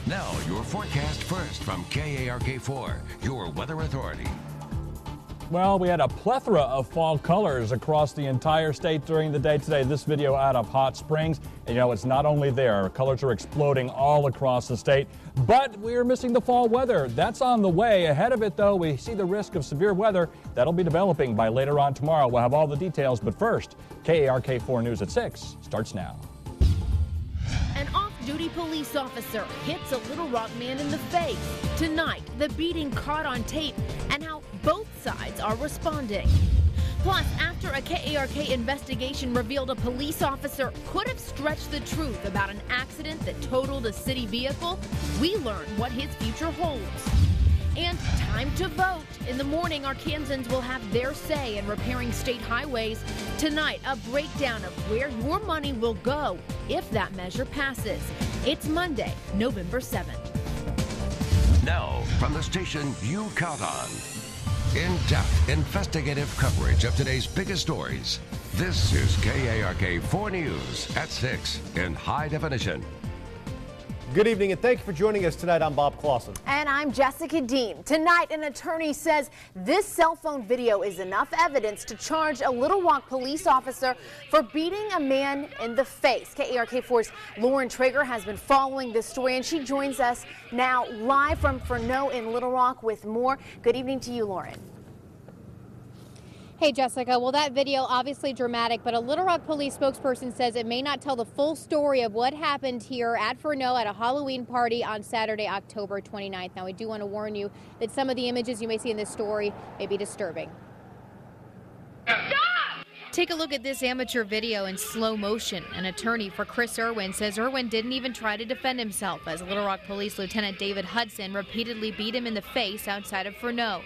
Now, your forecast first from KARK4, your weather authority. Well, we had a plethora of fall colors across the entire state during the day today. This video out of Hot Springs. And you know, it's not only there. Colors are exploding all across the state. But we're missing the fall weather. That's on the way. Ahead of it, though, we see the risk of severe weather. That'll be developing by later on tomorrow. We'll have all the details. But first, KARK4 News at 6 starts now. An off-duty police officer hits a Little Rock man in the face. Tonight, the beating caught on tape and how both sides are responding. Plus, after a KARK investigation revealed a police officer could have stretched the truth about an accident that totaled a city vehicle, we learn what his future holds. And time to vote. In the morning, Arkansans will have their say in repairing state highways. Tonight, a breakdown of where your money will go if that measure passes. It's Monday, November 7th. Now, from the station you count on. In-depth investigative coverage of today's biggest stories. This is KARK4 News at 6 in high definition. Good evening and thank you for joining us tonight. I'm Bob Clausen. And I'm Jessica Dean. Tonight, an attorney says this cell phone video is enough evidence to charge a Little Rock police officer for beating a man in the face. KARK4's Lauren Traeger has been following this story, and she joins us now live from Fresno in Little Rock with more. Good evening to you, Lauren. Hey, Jessica. Well, that video obviously dramatic, but a Little Rock police spokesperson says it may not tell the full story of what happened here at Fresno at a Halloween party on Saturday, October 29th. Now, we do want to warn you that some of the images you may see in this story may be disturbing. Take a look at this amateur video in slow motion. An attorney for Chris Irwin says Irwin didn't even try to defend himself as Little Rock Police Lieutenant David Hudson repeatedly beat him in the face outside of Fresno.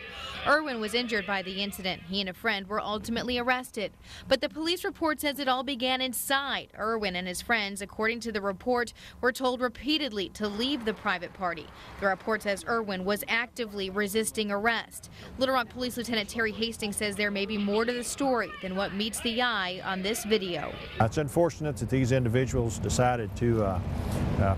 Irwin was injured by the incident. He and a friend were ultimately arrested. But the police report says it all began inside. Irwin and his friends, according to the report, were told repeatedly to leave the private party. The report says Irwin was actively resisting arrest. Little Rock Police Lieutenant Terry Hastings says there may be more to the story than what meets the eye on this video. It's unfortunate that these individuals decided to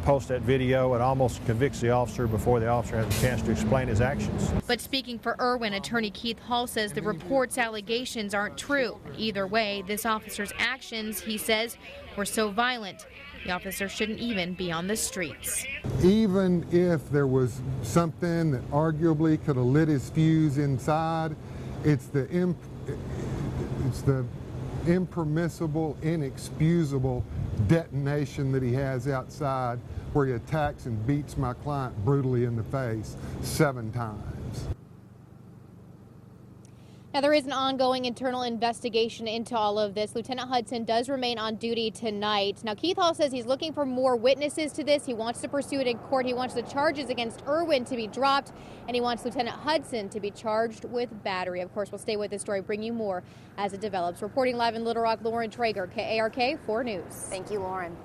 post that video. It almost convicts the officer before the officer has a chance to explain his actions. But speaking for Irwin, attorney Keith Hall says the report's allegations aren't true. Either way, this officer's actions, he says, were so violent, the officer shouldn't even be on the streets. Even if there was something that arguably could have lit his fuse inside, it's the impermissible, inexcusable detonation that he has outside where he attacks and beats my client brutally in the face 7 times. Now, there is an ongoing internal investigation into all of this. Lieutenant Hudson does remain on duty tonight. Now, Keith Hall says he's looking for more witnesses to this. He wants to pursue it in court. He wants the charges against Irwin to be dropped, and he wants Lieutenant Hudson to be charged with battery. Of course, we'll stay with this story, bring you more as it develops. Reporting live in Little Rock, Lauren Traeger, KARK4 News. Thank you, Lauren.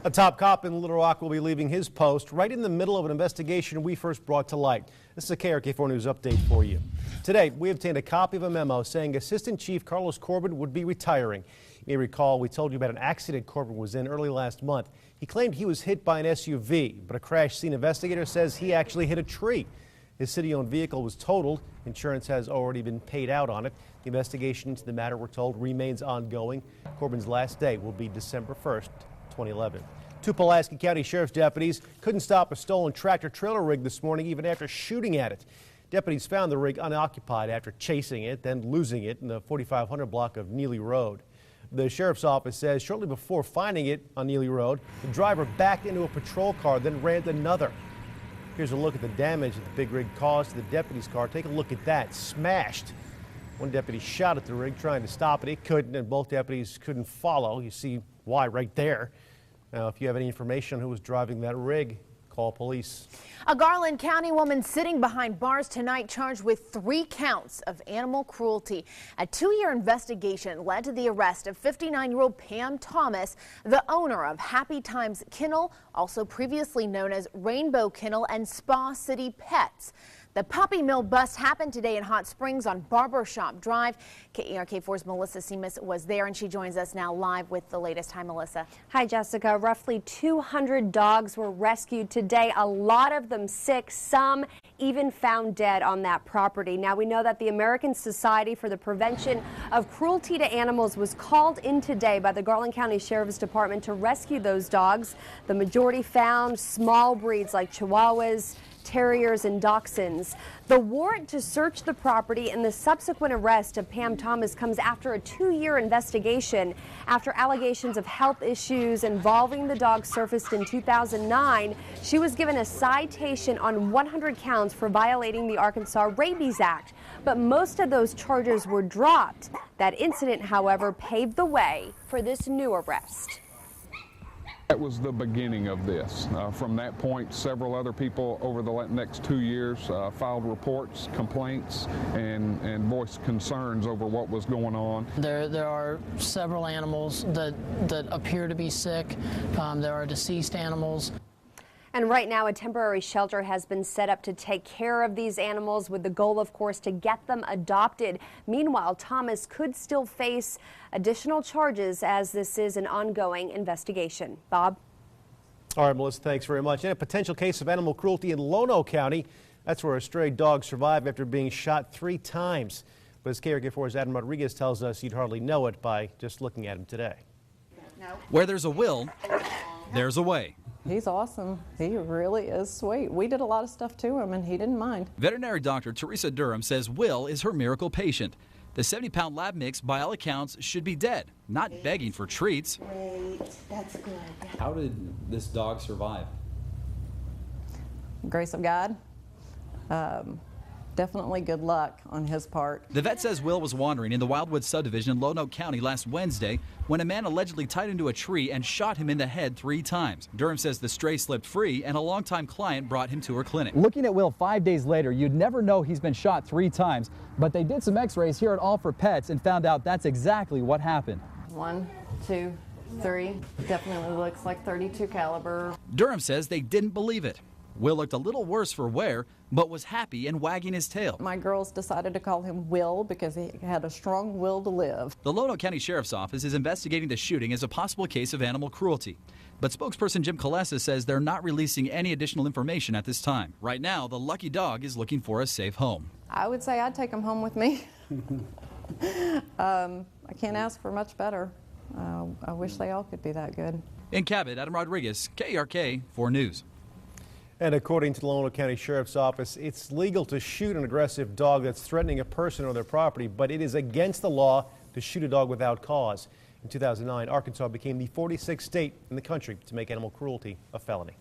A top cop in Little Rock will be leaving his post right in the middle of an investigation we first brought to light. This is a KARK4 News update for you. Today, we obtained a copy of a memo saying Assistant Chief Carlos Corbin would be retiring. You may recall we told you about an accident Corbin was in early last month. He claimed he was hit by an SUV, but a crash scene investigator says he actually hit a tree. His city-owned vehicle was totaled. Insurance has already been paid out on it. The investigation into the matter, we're told, remains ongoing. Corbin's last day will be December 1st, 2011. 2 Pulaski County Sheriff's deputies couldn't stop a stolen tractor-trailer rig this morning even after shooting at it. Deputies found the rig unoccupied after chasing it, then losing it in the 4500 block of Neely Road. The sheriff's office says shortly before finding it on Neely Road, the driver backed into a patrol car, then ran another. Here's a look at the damage that the big rig caused to the deputy's car. Take a look at that. Smashed. One deputy shot at the rig trying to stop it. It couldn't, and both deputies couldn't follow. You see why right there. Now, if you have any information on who was driving that rig, call police. A Garland County woman sitting behind bars tonight charged with 3 counts of animal cruelty. A 2-year investigation led to the arrest of 59-year-old Pam Thomas, the owner of Happy Times Kennel, also previously known as Rainbow Kennel and Spa City Pets. The puppy mill bust happened today in Hot Springs on Barbershop Drive. KARK4's Melissa Seamus was there, and she joins us now live with the latest. Hi, Melissa. Hi, Jessica. Roughly 200 dogs were rescued today, a lot of them sick, some even found dead on that property. Now, we know that the American Society for the Prevention of Cruelty to Animals was called in today by the Garland County Sheriff's Department to rescue those dogs. The majority found small breeds like Chihuahuas, Terriers, and Dachshunds. The warrant to search the property and the subsequent arrest of Pam Thomas comes after a 2-year investigation after allegations of health issues involving the dog surfaced in 2009. She was given a citation on 100 counts for violating the Arkansas Rabies Act, but most of those charges were dropped. That incident, however, paved the way for this new arrest. That was the beginning of this. From that point, several other people over the next 2 years filed reports, complaints, and voiced concerns over what was going on. There are several animals that appear to be sick. There are deceased animals. And right now, a temporary shelter has been set up to take care of these animals with the goal, of course, to get them adopted. Meanwhile, Thomas could still face additional charges as this is an ongoing investigation. Bob? All right, Melissa, thanks very much. And a potential case of animal cruelty in Lono County. That's where a stray dog survived after being shot 3 times. But as KARK4's Adam Rodriguez tells us, you'd hardly know it by just looking at him today. Where there's a will, there's a way. He's awesome. He really is sweet. We did a lot of stuff to him, and he didn't mind. Veterinary doctor Teresa Durham says Will is her miracle patient. The 70-pound lab mix, by all accounts, should be dead, not begging for treats. Wait, that's good. How did this dog survive? Grace of God. Definitely good luck on his part. The vet says Will was wandering in the Wildwood subdivision in Lono County last Wednesday when a man allegedly tied into a tree and shot him in the head 3 times. Durham says the stray slipped free and a longtime client brought him to her clinic. Looking at Will 5 days later, you'd never know he's been shot 3 times, but they did some x-rays here at All for Pets and found out that's exactly what happened. 1, 2, 3. Definitely looks like .32 caliber. Durham says they didn't believe it. Will looked a little worse for wear, but was happy and wagging his tail. My girls decided to call him Will because he had a strong will to live. The Lono County Sheriff's Office is investigating the shooting as a possible case of animal cruelty. But spokesperson Jim Kalesa says they're not releasing any additional information at this time. Right now, the lucky dog is looking for a safe home. I would say I'd take him home with me. I can't ask for much better. I wish they all could be that good. In Cabot, Adam Rodriguez, KARK4 News. And according to the Lono County Sheriff's Office, it's legal to shoot an aggressive dog that's threatening a person or their property, but it is against the law to shoot a dog without cause. In 2009, Arkansas became the 46th state in the country to make animal cruelty a felony.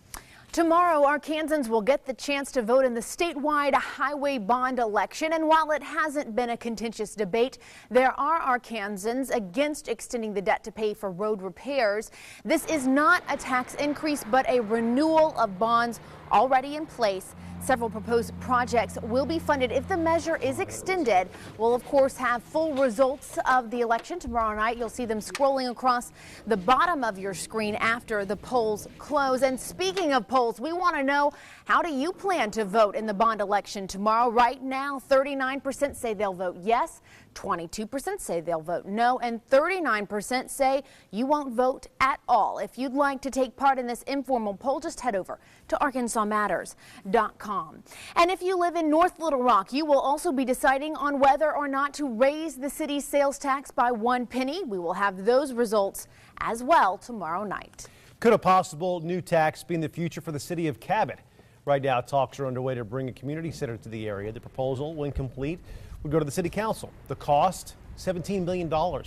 Tomorrow, Arkansans will get the chance to vote in the statewide highway bond election. And while it hasn't been a contentious debate, there are Arkansans against extending the debt to pay for road repairs. This is not a tax increase, but a renewal of bonds already in place. Several proposed projects will be funded if the measure is extended. We'll, of course, have full results of the election tomorrow night. You'll see them scrolling across the bottom of your screen after the polls close. And speaking of polls, we want to know, how do you plan to vote in the bond election tomorrow? Right now, 39% say they'll vote yes, 22% say they'll vote no, and 39% say you won't vote at all. If you'd like to take part in this informal poll, just head over to ArkansasMatters.com. And if you live in North Little Rock, you will also be deciding on whether or not to raise the city's sales tax by 1 penny. We will have those results as well tomorrow night. Could a possible new tax be in the future for the city of Cabot? Right now, talks are underway to bring a community center to the area. The proposal, when complete, would go to the city council. The cost, $17 million. The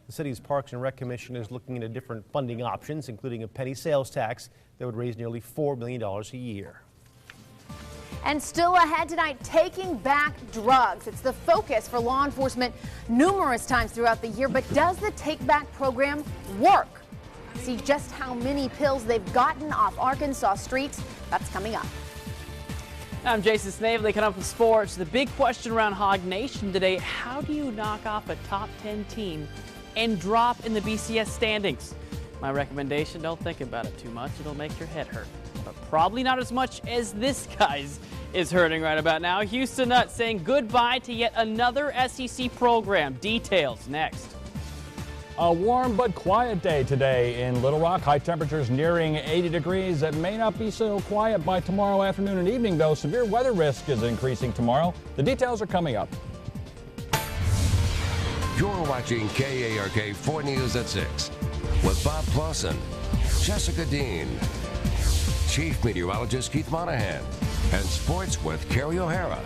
city's Parks and Rec Commission is looking into different funding options, including a penny sales tax that would raise nearly $4 million a year. And still ahead tonight, taking back drugs. It's the focus for law enforcement numerous times throughout the year. But does the Take Back program work? See just how many pills they've gotten off Arkansas streets. That's coming up. I'm Jason Snavely, coming up with sports. The big question around Hog Nation today, how do you knock off a top 10 team and drop in the BCS standings? My recommendation, don't think about it too much. It'll make your head hurt. But probably not as much as this guy's. is hurting right about now. Houston Nutt saying goodbye to yet another SEC program. Details next. A warm but quiet day today in Little Rock. High temperatures nearing 80 degrees. It may not be so quiet by tomorrow afternoon and evening, though. Severe weather risk is increasing tomorrow. The details are coming up. You're watching KARK 4 News at 6 with Bob Clausen, Jessica Dean, Chief Meteorologist Keith Monahan, and Sports with Carrie O'Hara.